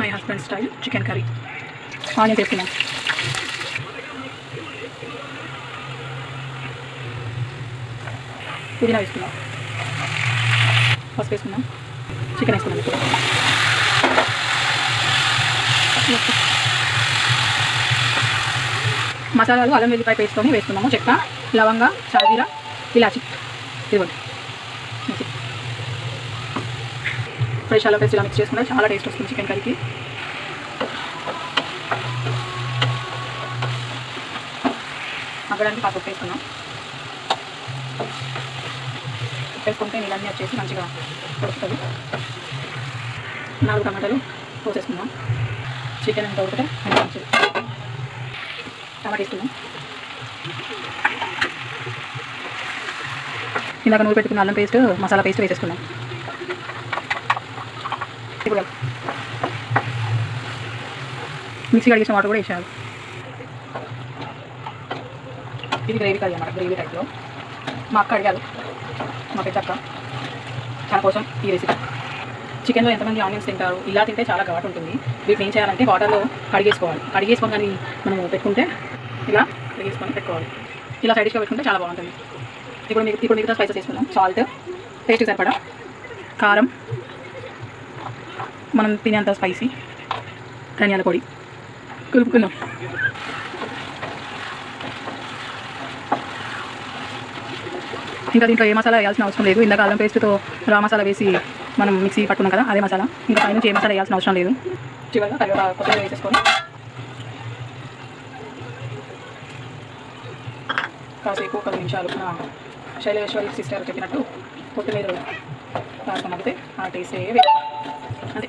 My husband style chicken curry. Onions వేసుకున్నాం. పుదీనా వేసుకున్నాం. పసుపు వేసుకున్నాం. చికెన్ వేసుకున్నాం. మసాలాలు అల్లం వెల్లిపాయ పేస్ట్తోని వేసుకున్నాము. చెక్క, లవంగా, షాజీరా, ఇలాచి. ఇదిగోండి ఫ్రెష్ అల్లం పేస్ట్ ఇలా మిక్స్ చేసుకుంటే చాలా టేస్ట్ వస్తుంది చికెన్ కర్రీకి. అగ్గడానికి కాకపోతే వేసుకున్నాం. వేసుకుంటే నీళ్ళన్నీ వచ్చేసి మంచిగా ఉడుకుతుంది. 4 టమాటాలు పోసేసుకున్నాం. చికెన్ ఎంత ఉడికితే అంత మంచిది. టమాటా వేసుకున్నాం. ఇందాక నూనె పెట్టుకున్న అల్లం పేస్ట్, మసాలా పేస్ట్ వేసేసుకున్నాం. ఇప్పుడు మిక్సీ కడిగేసిన వాటర్ కూడా వేసాను. ఇది గ్రేవీ కర్రీ అన్నమాట, గ్రేవీ టైప్లో. మా అక్క అడిగారు, మా పెద్ద అక్క, తన కోసం ఈ రెసిపీ. చికెన్లో ఎంతమంది ఆనియన్స్ తింటారు? ఇలా తింటే చాలా ఘాటు ఉంటుంది. వీటిని ఏం చేయాలంటే వాటర్లో కడిగేసుకోవాలి. కడిగేసుకొని కానీ మనం పెట్టుకుంటే ఇలా కడిగేసుకొని పెట్టుకోవాలి. ఇలా సైడ్గా పెట్టుకుంటే చాలా బాగుంటుంది. ఇప్పుడు మిగతా స్పైసెస్ వేసుకుందాం. సాల్ట్, టేస్ట్కి సరిపడా కారం, మనం తినేంత స్పైసీ, ధనియాల పొడి కలుపుకుందాం. ఇంకా దీంట్లో ఏ మసాలా వేయాల్సిన అవసరం లేదు. ఇందాక అల్లం పేస్ట్తో రా మసాలా వేసి మనం మిక్సీ పట్టుకున్నాం కదా, అదే మసాలా. ఇంకా పైనుంచి ఏ మసాలా వేయాల్సిన అవసరం లేదు. చివరిగా కొత్తిమీర వేసేసుకొని కాసేపు 10 నిమిషాలు శైలేశ్వరి సిస్టర్ చెప్పినట్టు కొత్తిమీర కాస్త మగ్గితే ఆ టేస్టే అంతే.